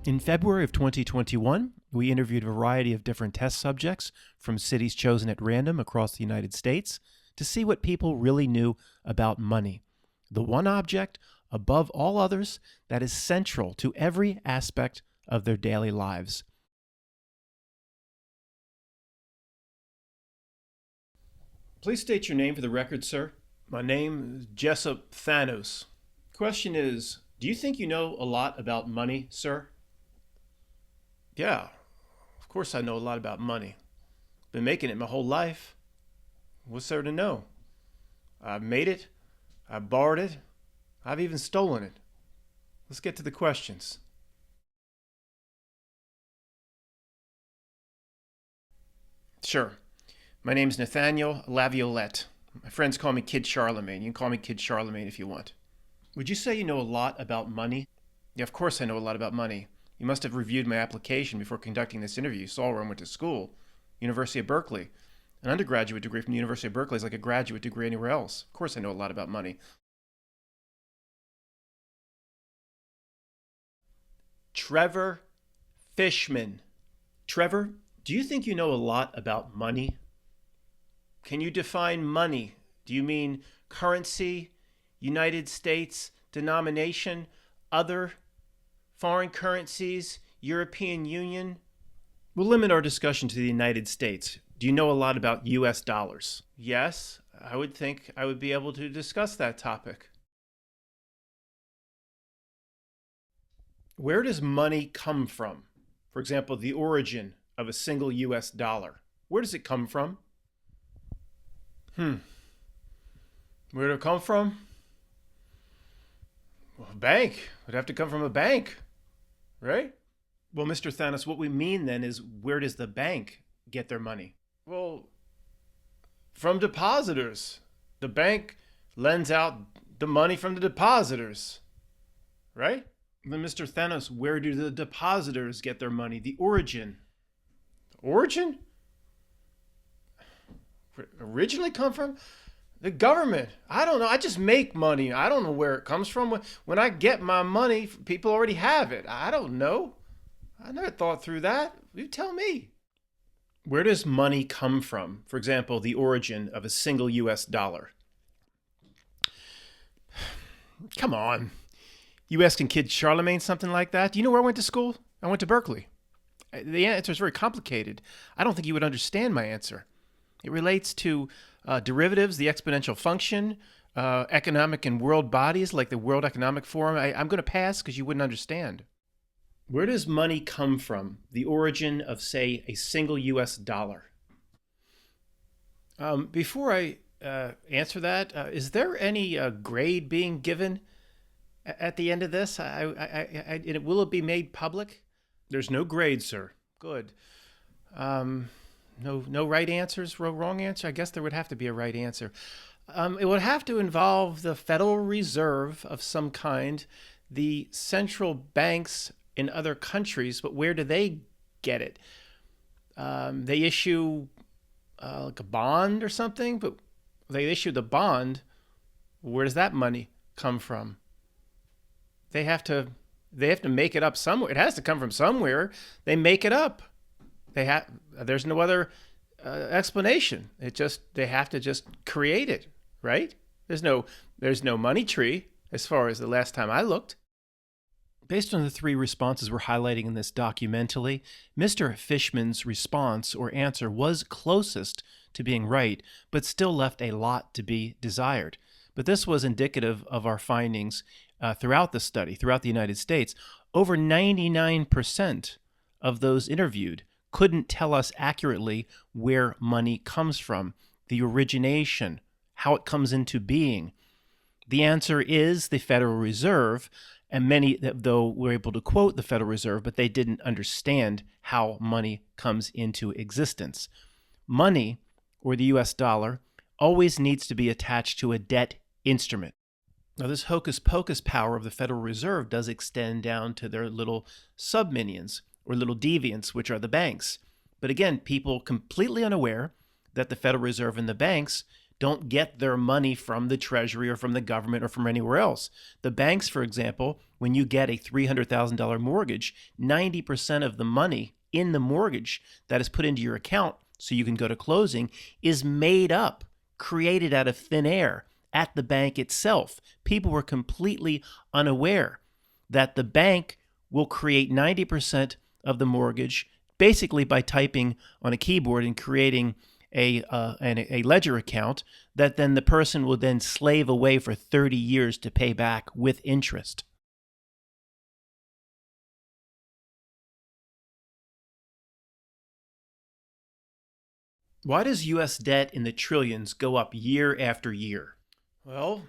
In February of 2021, we interviewed a variety of different test subjects from cities chosen at random across the United States to see what people really knew about money, the one object above all others that is central to every aspect of their daily lives. Please state your name for the record, sir. My name is Jessup Thanos. Question is, do you think you know a lot about money, sir? Yeah, of course I know a lot about money. Been making it my whole life. What's there to know? I've made it, I've borrowed it, I've even stolen it. Let's get to the questions. Sure. My name's Nathaniel Laviolette. My friends call me Kid Charlemagne. You can call me Kid Charlemagne if you want. Would you say you know a lot about money? Yeah, of course I know a lot about money. You must have reviewed my application before conducting this interview. You saw where I went to school. University of Berkeley. An undergraduate degree from the University of Berkeley is like a graduate degree anywhere else. Of course I know a lot about money. Trevor Fishman. Trevor, do you think you know a lot about money? Can you define money? Do you mean currency, United States denomination, other foreign currencies, European Union? We'll limit our discussion to the United States. Do you know a lot about US dollars? Yes, I would think I would be able to discuss that topic. Where does money come from? For example, the origin of a single US dollar. Where does it come from? Where did it come from? Well, a bank. It would have to come from a bank, right? Well, Mr. Thanos, what we mean then is, where does the bank get their money? Well, from depositors. The bank lends out the money from the depositors, right? Then, Mr. Thanos, where do the depositors get their money? The origin. Origin? Originally come from? The government. I don't know. I just make money. I don't know where it comes from. When I get my money, people already have it. I don't know. I never thought through that. You tell me. Where does money come from? For example, the origin of a single US dollar. Come on. You asking Kid Charlemagne something like that? Do you know where I went to school? I went to Berkeley. The answer is very complicated. I don't think you would understand my answer. It relates to derivatives, the exponential function, economic and world bodies like the World Economic Forum. I'm going to pass because you wouldn't understand. Where does money come from? The origin of, say, a single US dollar. Before I answer that, is there any grade being given at the end of this? Will it be made public? There's no grade, sir. Good. No right answers, wrong answer? I guess there would have to be a right answer. It would have to involve the Federal Reserve of some kind, the central banks in other countries, but where do they get it? They issue like a bond or something, but they issue the bond. Where does that money come from? They have to make it up somewhere. It has to come from somewhere. They make it up. There's no other explanation. They have to just create it, right? There's no money tree as far as the last time I looked. Based on the three responses we're highlighting in this documentally, Mr. Fishman's response or answer was closest to being right, but still left a lot to be desired. But this was indicative of our findings throughout the study, throughout the United States. Over 99% of those interviewed couldn't tell us accurately where money comes from, the origination, how it comes into being. The answer is the Federal Reserve, and many, though, were able to quote the Federal Reserve, but they didn't understand how money comes into existence. Money, or the US dollar, always needs to be attached to a debt instrument. Now, this hocus-pocus power of the Federal Reserve does extend down to their little subminions, or little deviants, which are the banks. But again, people completely unaware that the Federal Reserve and the banks don't get their money from the Treasury or from the government or from anywhere else. The banks, for example, when you get a $300,000 mortgage, 90% of the money in the mortgage that is put into your account so you can go to closing is made up, created out of thin air at the bank itself. People were completely unaware that the bank will create 90% of the mortgage basically by typing on a keyboard and creating a ledger account that then the person will then slave away for 30 years to pay back with interest. Why does U.S. debt in the trillions go up year after year? Well,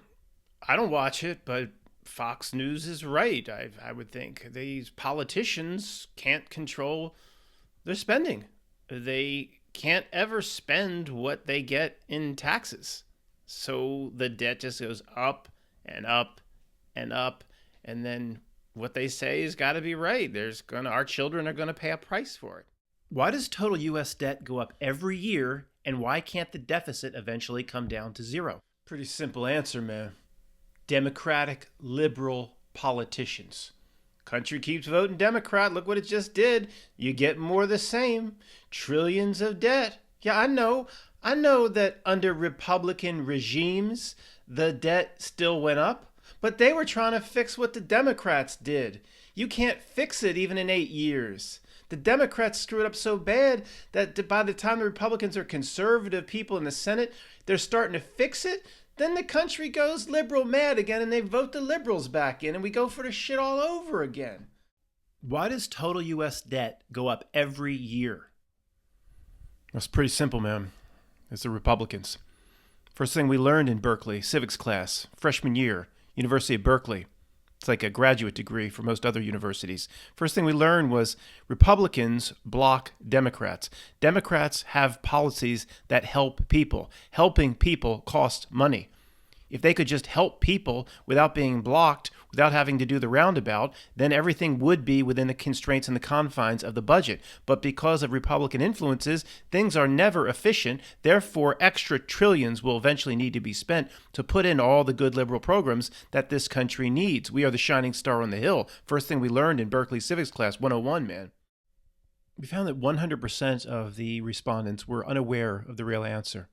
I don't watch it, but Fox News is right, I would think. These politicians can't control their spending. They can't ever spend what they get in taxes. So the debt just goes up and up and up. And then what they say has got to be right. Our children are going to pay a price for it. Why does total U.S. debt go up every year, and why can't the deficit eventually come down to zero? Pretty simple answer, man. Democratic liberal politicians. Country keeps voting Democrat. Look what it just did. You get more of the same. Trillions of debt. Yeah, I know. I know that under Republican regimes, the debt still went up, but they were trying to fix what the Democrats did. You can't fix it even in 8 years. The Democrats screwed up so bad that by the time the Republicans are conservative people in the Senate, they're starting to fix it. Then the country goes liberal mad again and they vote the liberals back in and we go for the shit all over again. Why does total U.S. debt go up every year? That's pretty simple, man. It's the Republicans. First thing we learned in Berkeley, civics class, freshman year, University of Berkeley. It's like a graduate degree for most other universities. First thing we learned was Republicans block Democrats. Democrats have policies that help people. Helping people costs money. If they could just help people without being blocked, without having to do the roundabout, then everything would be within the constraints and the confines of the budget. But because of Republican influences, things are never efficient. Therefore, extra trillions will eventually need to be spent to put in all the good liberal programs that this country needs. We are the shining star on the hill. First thing we learned in Berkeley Civics Class 101, man. We found that 100% of the respondents were unaware of the real answer.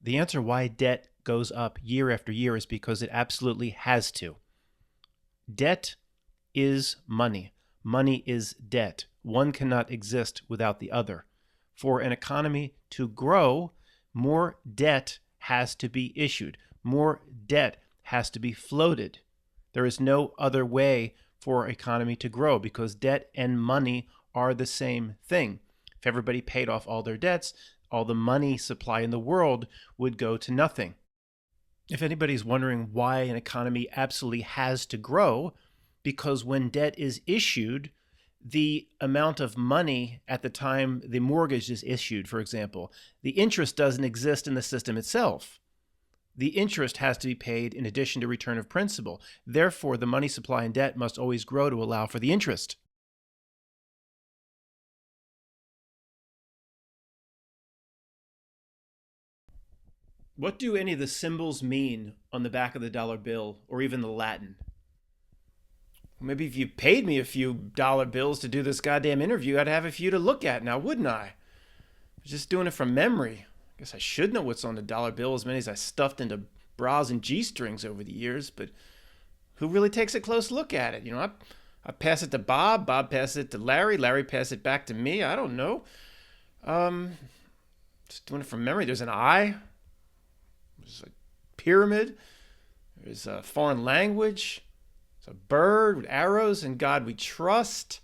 The answer why debt goes up year after year is because it absolutely has to. Debt is money. Money is debt. One cannot exist without the other. For an economy to grow, more debt has to be issued. More debt has to be floated. There is no other way for an economy to grow because debt and money are the same thing. If everybody paid off all their debts, all the money supply in the world would go to nothing. If anybody's wondering why an economy absolutely has to grow, because when debt is issued, the amount of money at the time the mortgage is issued, for example, the interest doesn't exist in the system itself. The interest has to be paid in addition to return of principal. Therefore, the money supply and debt must always grow to allow for the interest. What do any of the symbols mean on the back of the dollar bill, or even the Latin? Maybe if you paid me a few dollar bills to do this goddamn interview, I'd have a few to look at now, wouldn't I? I was just doing it from memory. I guess I should know what's on the dollar bill, as many as I stuffed into bras and G-strings over the years, but who really takes a close look at it? I pass it to Bob, Bob passes it to Larry, Larry passes it back to me, I don't know. Just doing it from memory. There's an I. There's a pyramid. There's a foreign language. There's a bird with arrows. In God we trust.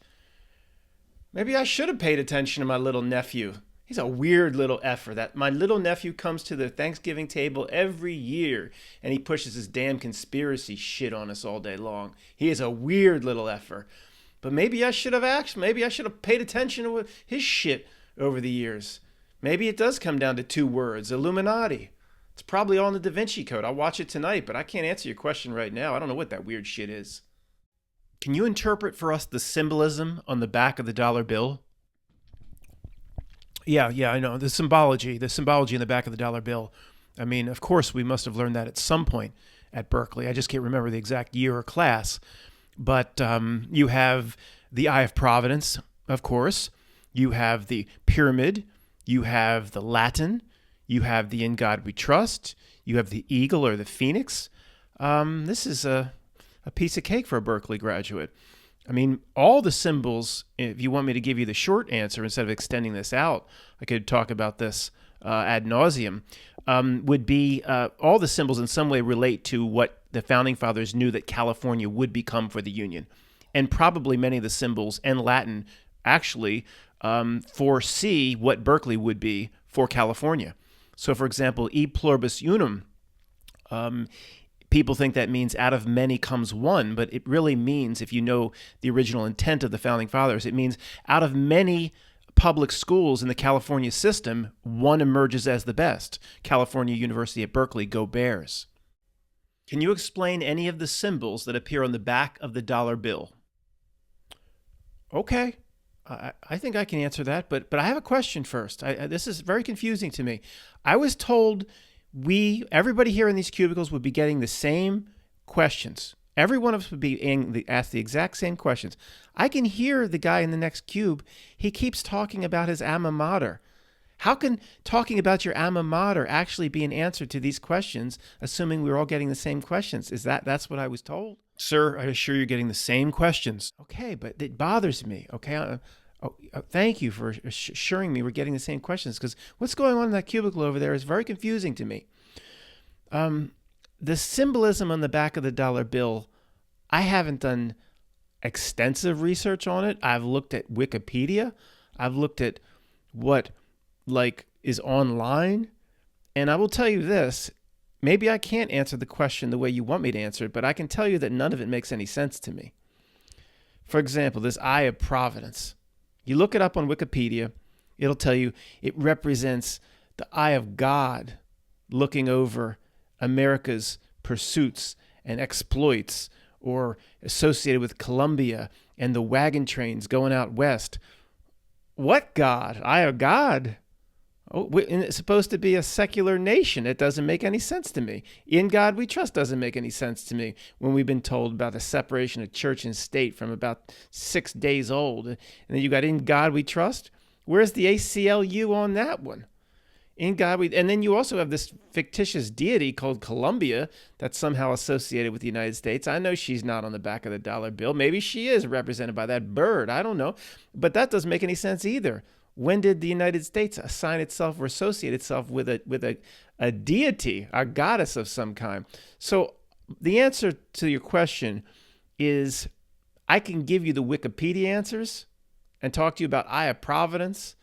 Maybe I should have paid attention to my little nephew. He's a weird little effer. My little nephew comes to the Thanksgiving table every year, and he pushes his damn conspiracy shit on us all day long. He is a weird little effer. But maybe I should have paid attention to his shit over the years. Maybe it does come down to 2 words, Illuminati. It's probably all in the Da Vinci Code. I'll watch it tonight, but I can't answer your question right now. I don't know what that weird shit is. Can you interpret for us the symbolism on the back of the dollar bill? Yeah, I know. The symbology in the back of the dollar bill. I mean, of course, we must have learned that at some point at Berkeley. I just can't remember the exact year or class. But you have the Eye of Providence, of course. You have the pyramid. You have the Latin. You have the In God We Trust. You have the eagle or the phoenix. This is a piece of cake for a Berkeley graduate. I mean, all the symbols, if you want me to give you the short answer instead of extending this out, I could talk about this ad nauseum, would be all the symbols in some way relate to what the Founding Fathers knew that California would become for the Union. And probably many of the symbols and Latin actually foresee what Berkeley would be for California. So, for example, e pluribus unum, people think that means out of many comes one, but it really means, if you know the original intent of the Founding Fathers, it means out of many public schools in the California system, one emerges as the best. California University at Berkeley, go Bears. Can you explain any of the symbols that appear on the back of the dollar bill? Okay, I think I can answer that, but I have a question first. This is very confusing to me. I was told everybody here in these cubicles would be getting the same questions. Every one of us would be asked the exact same questions. I can hear the guy in the next cube. He keeps talking about his alma mater. How can talking about your alma mater actually be an answer to these questions, assuming we're all getting the same questions? That's what I was told? Sir, I assure you're getting the same questions. Okay, but it bothers me. Okay, thank you for assuring me we're getting the same questions, because what's going on in that cubicle over there is very confusing to me. The symbolism on the back of the dollar bill, I haven't done extensive research on it. I've looked at Wikipedia. I've looked at what is online. And I will tell you this, maybe I can't answer the question the way you want me to answer it, but I can tell you that none of it makes any sense to me. For example, this Eye of Providence. You look it up on Wikipedia, it'll tell you it represents the eye of God looking over America's pursuits and exploits, or associated with Columbia and the wagon trains going out west. What God? Eye of God? Oh, it's supposed to be a secular nation. It doesn't make any sense to me. In God We Trust doesn't make any sense to me when we've been told about the separation of church and state from about 6 days old. And then you got In God We Trust. Where's the ACLU on that one? In God We, and then you also have this fictitious deity called Columbia that's somehow associated with the United States. I know she's not on the back of the dollar bill. Maybe she is represented by that bird. I don't know. But that doesn't make any sense either. When did the United States assign itself or associate itself with a deity, a goddess of some kind? So the answer to your question is, I can give you the Wikipedia answers and talk to you about Eye of Providence,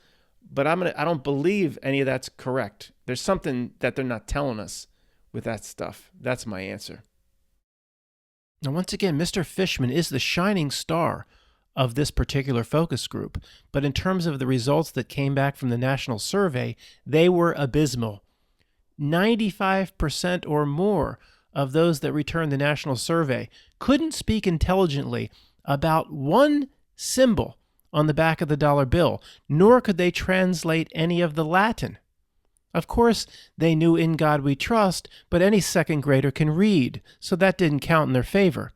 but I don't believe any of that's correct. There's something that they're not telling us with that stuff. That's my answer. Now, once again, Mr. Fishman is the shining star of this particular focus group, but in terms of the results that came back from the national survey, they were abysmal. 95% or more of those that returned the national survey couldn't speak intelligently about one symbol on the back of the dollar bill, nor could they translate any of the Latin. Of course, they knew In God We Trust, but any second grader can read, so that didn't count in their favor.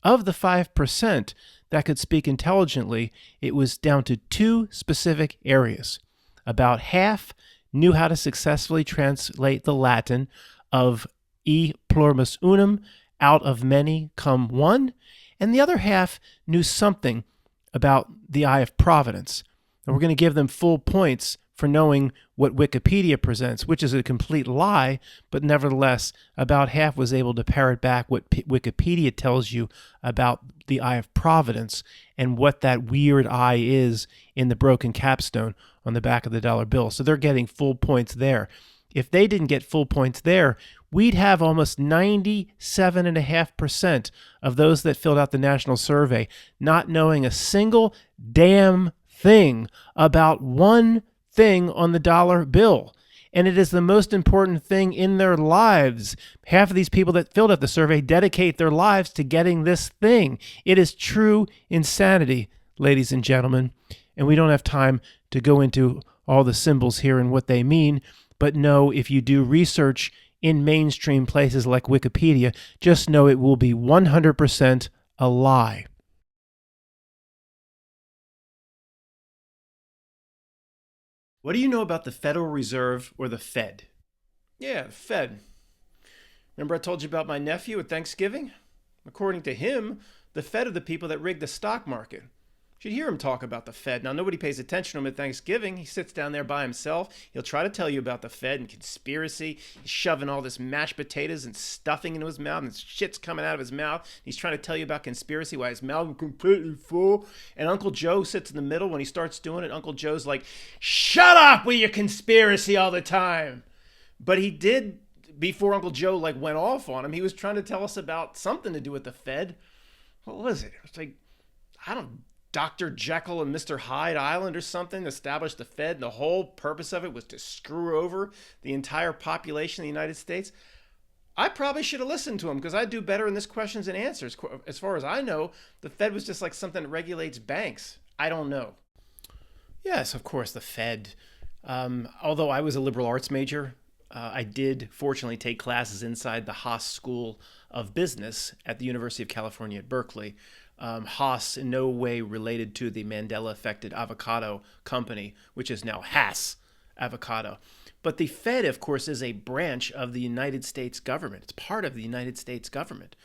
Of the 5% that could speak intelligently, it was down to 2 specific areas. About half knew how to successfully translate the Latin of E pluribus unum, out of many come one, and the other half knew something about the Eye of Providence. And we're going to give them full points for knowing what Wikipedia presents, which is a complete lie, but nevertheless, about half was able to parrot back what Wikipedia tells you about the Eye of Providence and what that weird eye is in the broken capstone on the back of the dollar bill. So they're getting full points there. If they didn't get full points there, we'd have almost 97.5% of those that filled out the national survey not knowing a single damn thing about one thing on the dollar bill. And it is the most important thing in their lives. Half of these people that filled out the survey dedicate their lives to getting this thing. It is true insanity, ladies and gentlemen. And we don't have time to go into all the symbols here and what they mean, But no, if you do research in mainstream places like Wikipedia, just know it will be 100% a lie. What do you know about the Federal Reserve or the Fed? Yeah, the Fed. Remember I told you about my nephew at Thanksgiving? According to him, the Fed are the people that rigged the stock market. You should hear him talk about the Fed. Now, nobody pays attention to him at Thanksgiving. He sits down there by himself. He'll try to tell you about the Fed and conspiracy. He's shoving all this mashed potatoes and stuffing into his mouth, and shit's coming out of his mouth. He's trying to tell you about conspiracy, why his mouth is completely full. And Uncle Joe sits in the middle when he starts doing it. Uncle Joe's like, shut up with your conspiracy all the time. But he did, before Uncle Joe went off on him, he was trying to tell us about something to do with the Fed. What was it? It's like, I don't know, Dr. Jekyll and Mr. Hyde Island or something established the Fed, and the whole purpose of it was to screw over the entire population of the United States. I probably should have listened to him because I do better in this questions and answers. As far as I know, the Fed was just like something that regulates banks. I don't know. Yes, of course, the Fed. Although I was a liberal arts major, I did fortunately take classes inside the Haas School of Business at the University of California at Berkeley. Haas in no way related to the Mandela-affected avocado company, which is now Haas Avocado. But the Fed, of course, is a branch of the United States government. It's part of the United States government.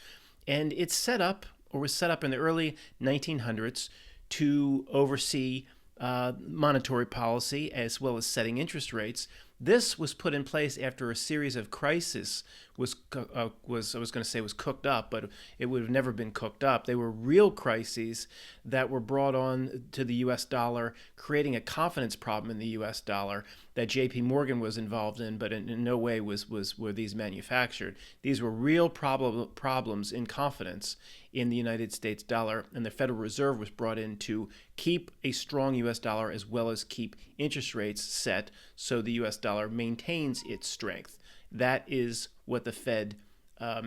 And it's set up, or was set up in the early 1900s to oversee monetary policy as well as setting interest rates. This was put in place after a series of crises was cooked up, but it would have never been cooked up. They were real crises that were brought on to the U.S. dollar, creating a confidence problem in the U.S. dollar that J.P. Morgan was involved in, but in no way were these manufactured. These were real problems in confidence in the United States dollar, and the Federal Reserve was brought in to keep a strong U.S. dollar as well as keep interest rates set so the U.S. dollar maintains its strength. That is what the Fed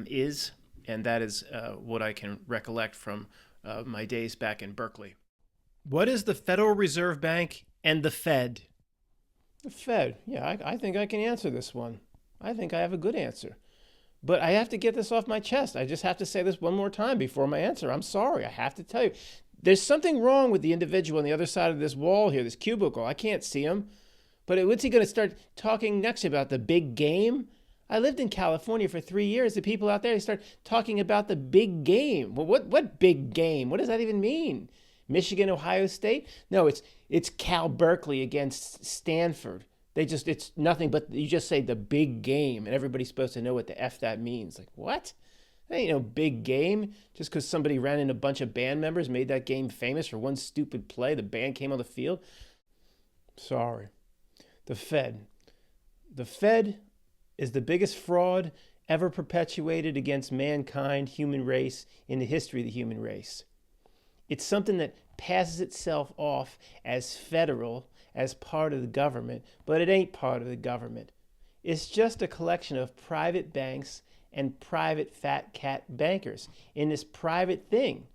is, and that is what I can recollect from my days back in Berkeley. What is the Federal Reserve Bank and the Fed? The Fed. Yeah, I think I can answer this one. I think I have a good answer. But I have to get this off my chest. I just have to say this one more time before my answer. I'm sorry. I have to tell you. There's something wrong with the individual on the other side of this wall here, this cubicle. I can't see him. But what's he going to start talking next about? The big game? I lived in California for 3 years. The people out there, they start talking about the big game. Well, what big game? What does that even mean? Michigan, Ohio State? No, it's Cal Berkeley against Stanford. It's nothing but you just say the big game, and everybody's supposed to know what the F that means. Like, what? That ain't no big game. Just because somebody ran in a bunch of band members, made that game famous for one stupid play, the band came on the field. Sorry. The Fed. The Fed is the biggest fraud ever perpetuated against mankind, human race, in the history of the human race. It's something that passes itself off as federal, as part of the government, but it ain't part of the government. It's just a collection of private banks and private fat cat bankers in this private thing.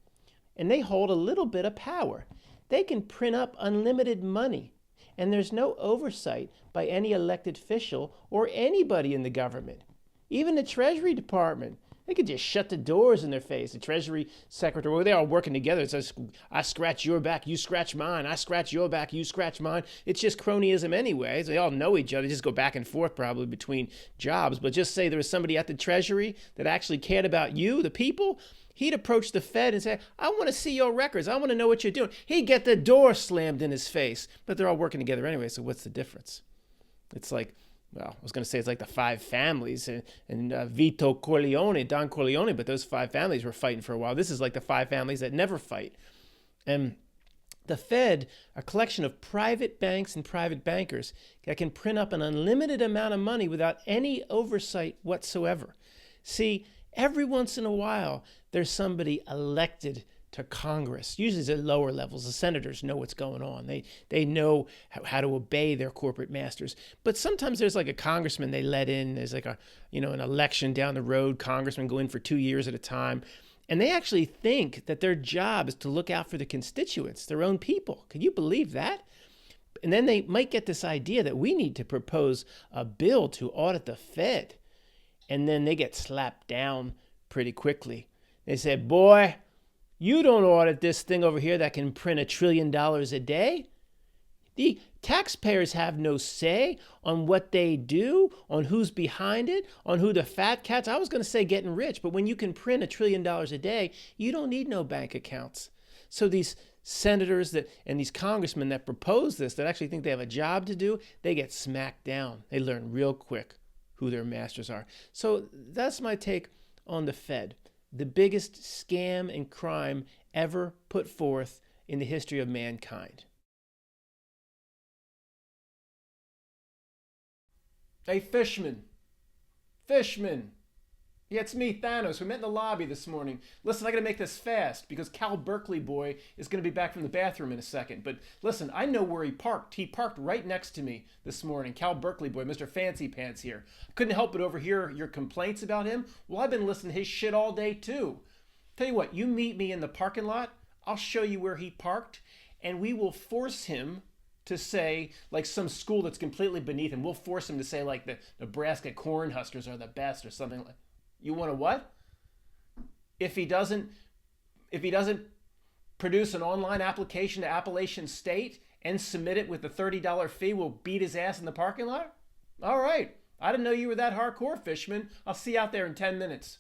And they hold a little bit of power. They can print up unlimited money. And there's no oversight by any elected official or anybody in the government. Even the Treasury Department. They could just shut the doors in their face. The Treasury Secretary, well, they're all working together. It says, I scratch your back, you scratch mine. I scratch your back, you scratch mine. It's just cronyism anyway. They all know each other. They just go back and forth probably between jobs. But just say there was somebody at the Treasury that actually cared about you, the people. He'd approach the Fed and say, I want to see your records. I want to know what you're doing. He'd get the door slammed in his face. But they're all working together anyway, so what's the difference? It's like, well, I was going to say it's like the five families and Vito Corleone, Don Corleone, but those five families were fighting for a while. This is like the five families that never fight. And the Fed, a collection of private banks and private bankers that can print up an unlimited amount of money without any oversight whatsoever. See, every once in a while, there's somebody elected to Congress. Usually it's at lower levels. The senators know what's going on. They know how to obey their corporate masters. But sometimes there's like a congressman they let in. There's like an election down the road. Congressmen go in for 2 years at a time. And they actually think that their job is to look out for the constituents, their own people. Can you believe that? And then they might get this idea that we need to propose a bill to audit the Fed. And then they get slapped down pretty quickly. They say, boy, you don't audit this thing over here that can print $1 trillion a day. The taxpayers have no say on what they do, on who's behind it, on who the fat cats. I was going to say getting rich, but when you can print $1 trillion a day, you don't need no bank accounts. So these senators and these congressmen that propose this, that actually think they have a job to do, they get smacked down. They learn real quick who their masters are. So that's my take on the Fed. The biggest scam and crime ever put forth in the history of mankind. Hey, Fishman. Fishman. Yeah, it's me, Thanos. We met in the lobby this morning. Listen, I gotta make this fast because Berkeley Boy is gonna be back from the bathroom in a second. But listen, I know where he parked. He parked right next to me this morning. Berkeley Boy, Mr. Fancy Pants here. Couldn't help but overhear your complaints about him. Well, I've been listening to his shit all day too. Tell you what, you meet me in the parking lot. I'll show you where he parked, and we will force him to say, like, some school that's completely beneath him. We'll force him to say, like, the Nebraska Cornhuskers are the best or something like. You want to what? If he doesn't produce an online application to Appalachian State and submit it with a $30 fee, we'll beat his ass in the parking lot? All right. I didn't know you were that hardcore, Fishman. I'll see you out there in 10 minutes.